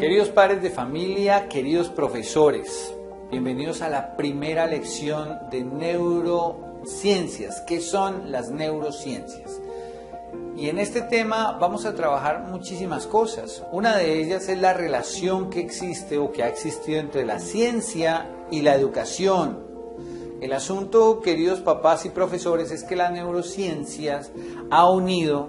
Queridos padres de familia, queridos profesores, bienvenidos a la primera lección de neurociencias. ¿Qué son las neurociencias? Y en este tema vamos a trabajar muchísimas cosas. Una de ellas es la relación que existe o que ha existido entre la ciencia y la educación. El asunto, queridos papás y profesores, es que las neurociencias ha unido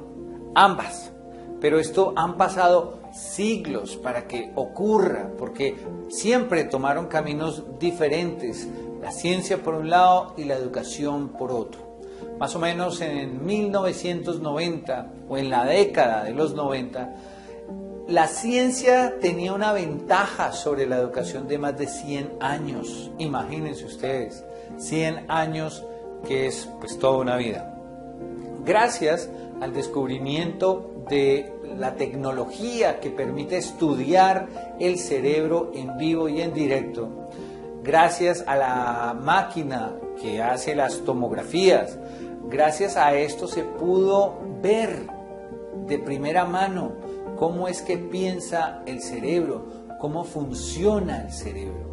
ambas. Pero esto han pasado siglos para que ocurra, porque siempre tomaron caminos diferentes, la ciencia por un lado y la educación por otro. Más o menos en 1990 o en la década de los 90, la ciencia tenía una ventaja sobre la educación de más de 100 años. Imagínense ustedes, 100 años que es pues toda una vida. Gracias al descubrimiento de la tecnología que permite estudiar el cerebro en vivo y en directo, gracias a la máquina que hace las tomografías, gracias a esto se pudo ver de primera mano cómo es que piensa el cerebro, cómo funciona el cerebro.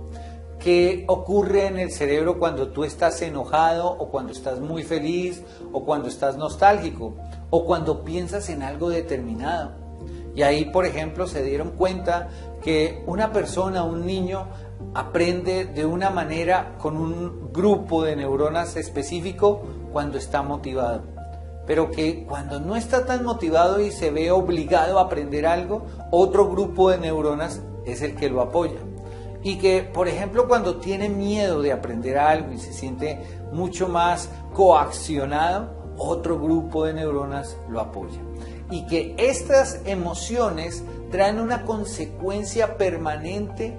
¿Qué ocurre en el cerebro cuando tú estás enojado o cuando estás muy feliz o cuando estás nostálgico o cuando piensas en algo determinado? Y ahí, por ejemplo, se dieron cuenta que una persona, un niño, aprende de una manera con un grupo de neuronas específico cuando está motivado. Pero que cuando no está tan motivado y se ve obligado a aprender algo, otro grupo de neuronas es el que lo apoya. Y que, por ejemplo, cuando tiene miedo de aprender algo y se siente mucho más coaccionado, otro grupo de neuronas lo apoya. Y que estas emociones traen una consecuencia permanente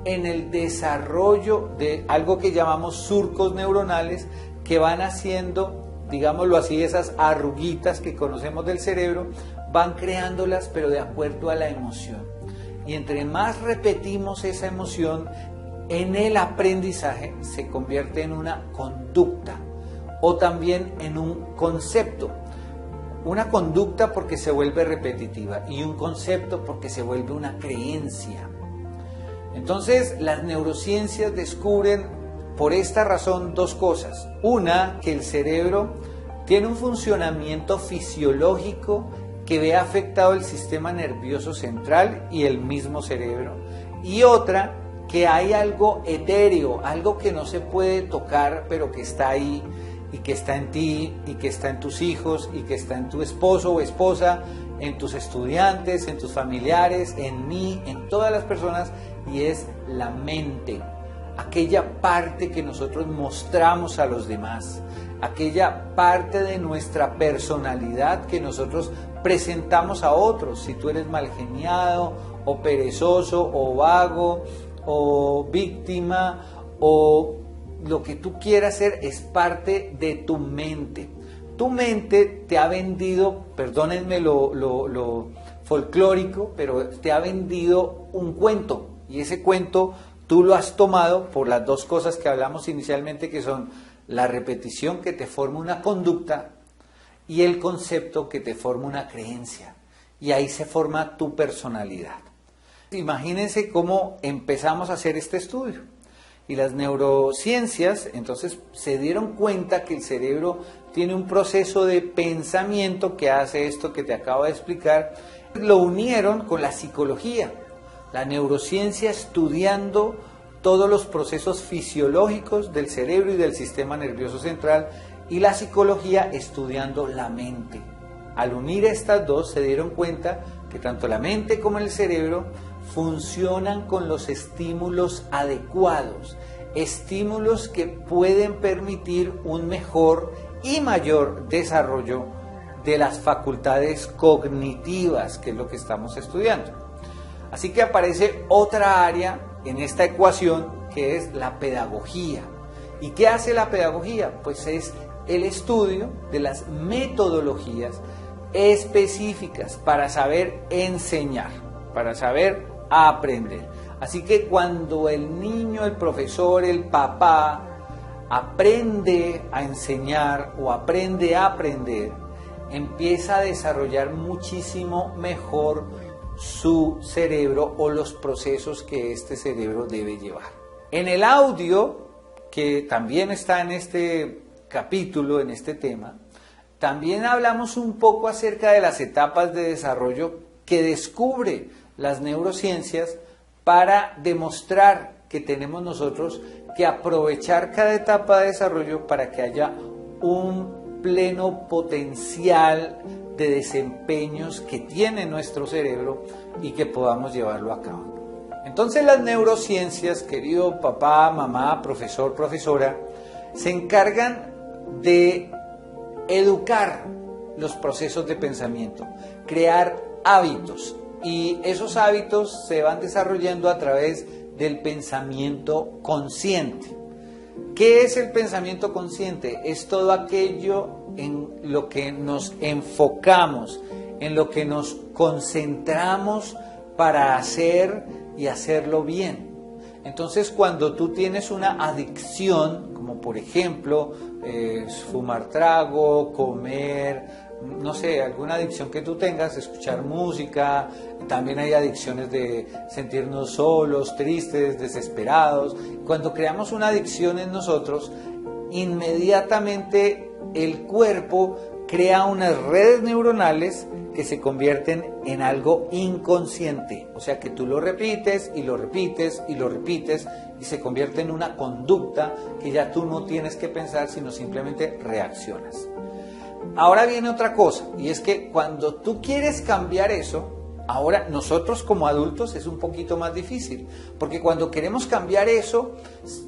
en el desarrollo de algo que llamamos surcos neuronales que van haciendo, digámoslo así, esas arruguitas que conocemos del cerebro, van creándolas pero de acuerdo a la emoción. Y entre más repetimos esa emoción, en el aprendizaje se convierte en una conducta o también en un concepto. Una conducta porque se vuelve repetitiva y un concepto porque se vuelve una creencia. Entonces, las neurociencias descubren por esta razón dos cosas. Una, que el cerebro tiene un funcionamiento fisiológico que ve afectado el sistema nervioso central y el mismo cerebro. Y otra, que hay algo etéreo, algo que no se puede tocar, pero que está ahí y que está en ti y que está en tus hijos y que está en tu esposo o esposa, en tus estudiantes, en tus familiares, en mí, en todas las personas, y es la mente. Aquella parte que nosotros mostramos a los demás, aquella parte de nuestra personalidad que nosotros presentamos a otros. Si tú eres malgeniado o perezoso o vago o víctima o lo que tú quieras ser, es parte de tu mente. Tu mente te ha vendido, perdónenme lo folclórico, pero te ha vendido un cuento, y ese cuento tú lo has tomado por las dos cosas que hablamos inicialmente, que son la repetición que te forma una conducta y el concepto que te forma una creencia. Y ahí se forma tu personalidad. Imagínense cómo empezamos a hacer este estudio. Y las neurociencias entonces se dieron cuenta que el cerebro tiene un proceso de pensamiento que hace esto que te acabo de explicar. Lo unieron con la psicología. La neurociencia estudiando todos los procesos fisiológicos del cerebro y del sistema nervioso central, y la psicología estudiando la mente. Al unir estas dos se dieron cuenta que tanto la mente como el cerebro funcionan con los estímulos adecuados, estímulos que pueden permitir un mejor y mayor desarrollo de las facultades cognitivas, que es lo que estamos estudiando. Así que aparece otra área en esta ecuación, que es la pedagogía. ¿Y qué hace la pedagogía? Pues es el estudio de las metodologías específicas para saber enseñar, para saber aprender. Así que cuando el niño, el profesor, el papá aprende a enseñar o aprende a aprender, empieza a desarrollar muchísimo mejor su cerebro o los procesos que este cerebro debe llevar. En el audio, que también está en este capítulo, en este tema, también hablamos un poco acerca de las etapas de desarrollo que descubre las neurociencias para demostrar que tenemos nosotros que aprovechar cada etapa de desarrollo para que haya un pleno potencial de desempeños que tiene nuestro cerebro y que podamos llevarlo a cabo. Entonces las neurociencias, querido papá, mamá, profesor, profesora, se encargan de educar los procesos de pensamiento, crear hábitos, y esos hábitos se van desarrollando a través del pensamiento consciente. ¿Qué es el pensamiento consciente? Es todo aquello en lo que nos enfocamos, en lo que nos concentramos para hacer y hacerlo bien. Entonces, cuando tú tienes una adicción, como por ejemplo fumar trago, comer, no sé, alguna adicción que tú tengas, escuchar música, también hay adicciones de sentirnos solos, tristes, desesperados. Cuando creamos una adicción en nosotros, inmediatamente el cuerpo crea unas redes neuronales que se convierten en algo inconsciente. O sea que tú lo repites y lo repites y lo repites y se convierte en una conducta que ya tú no tienes que pensar, sino simplemente reaccionas. Ahora viene otra cosa, y es que cuando tú quieres cambiar eso, ahora nosotros como adultos es un poquito más difícil, porque cuando queremos cambiar eso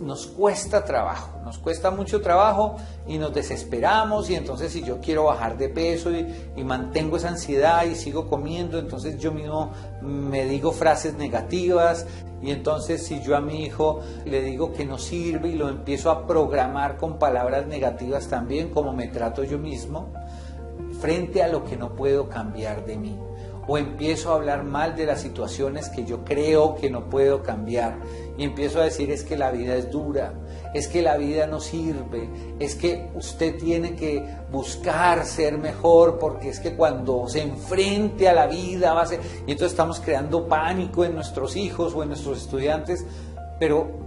nos cuesta trabajo, nos cuesta mucho trabajo y nos desesperamos, y entonces si yo quiero bajar de peso y mantengo esa ansiedad y sigo comiendo, entonces yo mismo me digo frases negativas, y entonces si yo a mi hijo le digo que no sirve y lo empiezo a programar con palabras negativas también, como me trato yo mismo, frente a lo que no puedo cambiar de mí. O empiezo a hablar mal de las situaciones que yo creo que no puedo cambiar, y empiezo a decir es que la vida es dura, es que la vida no sirve, es que usted tiene que buscar ser mejor, porque es que cuando se enfrente a la vida va a ser... Y entonces estamos creando pánico en nuestros hijos o en nuestros estudiantes, pero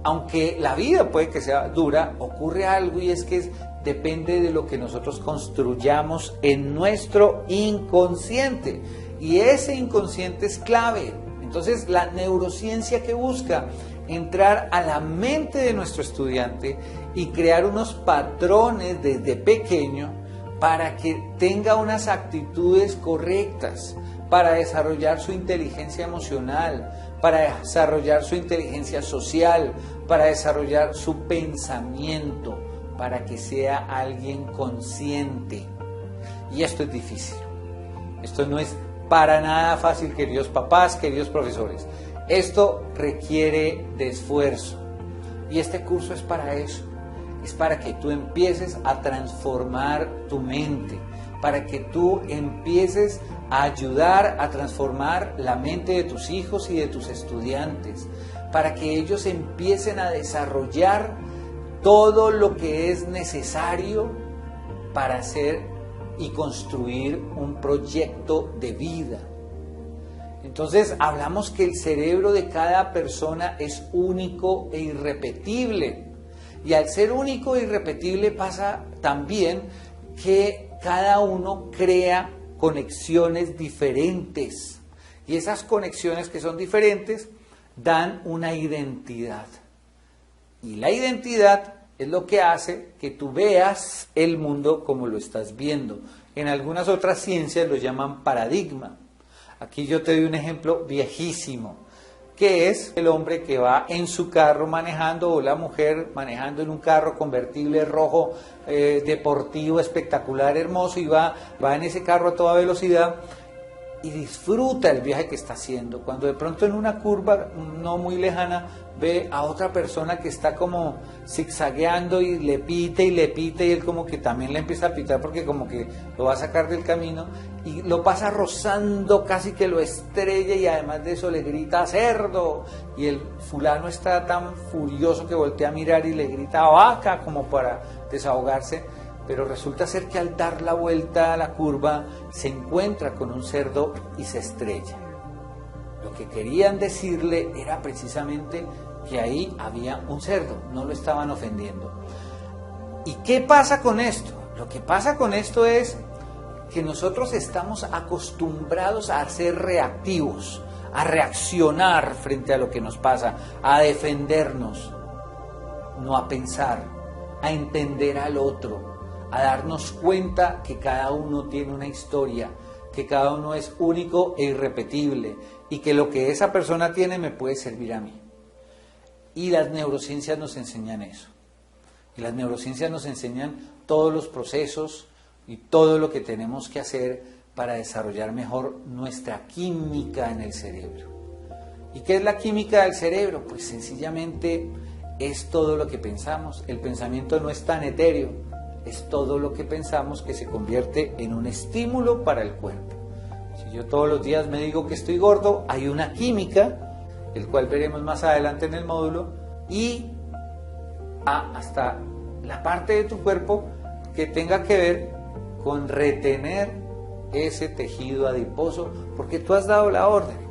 aunque la vida puede que sea dura, ocurre algo, y es que depende de lo que nosotros construyamos en nuestro inconsciente, y ese inconsciente es clave. Entonces la neurociencia que busca entrar a la mente de nuestro estudiante y crear unos patrones desde pequeño para que tenga unas actitudes correctas, para desarrollar su inteligencia emocional, para desarrollar su inteligencia social, para desarrollar su pensamiento, para que sea alguien consciente. Y esto es difícil. Esto no es para nada fácil, queridos papás, queridos profesores. Esto requiere de esfuerzo. Y este curso es para eso. Es para que tú empieces a transformar tu mente, para que tú empieces a ayudar a transformar la mente de tus hijos y de tus estudiantes, para que ellos empiecen a desarrollar todo lo que es necesario para hacer y construir un proyecto de vida. Entonces hablamos que el cerebro de cada persona es único e irrepetible, y al ser único e irrepetible pasa también que cada uno crea conexiones diferentes, y esas conexiones que son diferentes dan una identidad. Y la identidad es lo que hace que tú veas el mundo como lo estás viendo. En algunas otras ciencias lo llaman paradigma. Aquí yo te doy un ejemplo viejísimo, que es el hombre que va en su carro manejando, o la mujer manejando en un carro convertible rojo, deportivo, espectacular, hermoso, y va en ese carro a toda velocidad y disfruta el viaje que está haciendo. Cuando de pronto en una curva no muy lejana ve a otra persona que está como zigzagueando y le pita y él como que también le empieza a pitar porque como que lo va a sacar del camino, y lo pasa rozando, casi que lo estrella, y además de eso le grita cerdo, y el fulano está tan furioso que voltea a mirar y le grita vaca como para desahogarse. Pero resulta ser que al dar la vuelta a la curva se encuentra con un cerdo y se estrella. Lo que querían decirle era precisamente que ahí había un cerdo, no lo estaban ofendiendo. ¿Y qué pasa con esto? Lo que pasa con esto es que nosotros estamos acostumbrados a ser reactivos, a reaccionar frente a lo que nos pasa, a defendernos, no a pensar, a entender al otro, a darnos cuenta que cada uno tiene una historia, que cada uno es único e irrepetible y que lo que esa persona tiene me puede servir a mí. Y las neurociencias nos enseñan eso. Y las neurociencias nos enseñan todos los procesos y todo lo que tenemos que hacer para desarrollar mejor nuestra química en el cerebro. ¿Y qué es la química del cerebro? Pues sencillamente es todo lo que pensamos. El pensamiento no es tan etéreo, es todo lo que pensamos que se convierte en un estímulo para el cuerpo. Si yo todos los días me digo que estoy gordo, hay una química, el cual veremos más adelante en el módulo, y hasta la parte de tu cuerpo que tenga que ver con retener ese tejido adiposo, porque tú has dado la orden.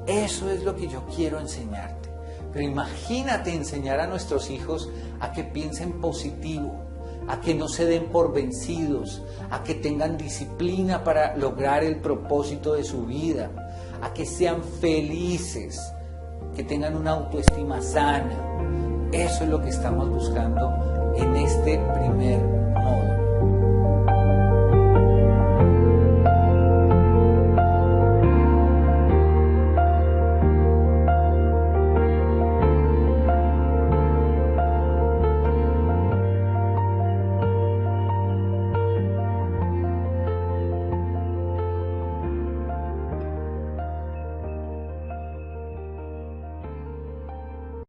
Eso es lo que yo quiero enseñarte. Pero imagínate enseñar a nuestros hijos a que piensen positivo, a que no se den por vencidos, a que tengan disciplina para lograr el propósito de su vida, a que sean felices, que tengan una autoestima sana. Eso es lo que estamos buscando en este primer módulo.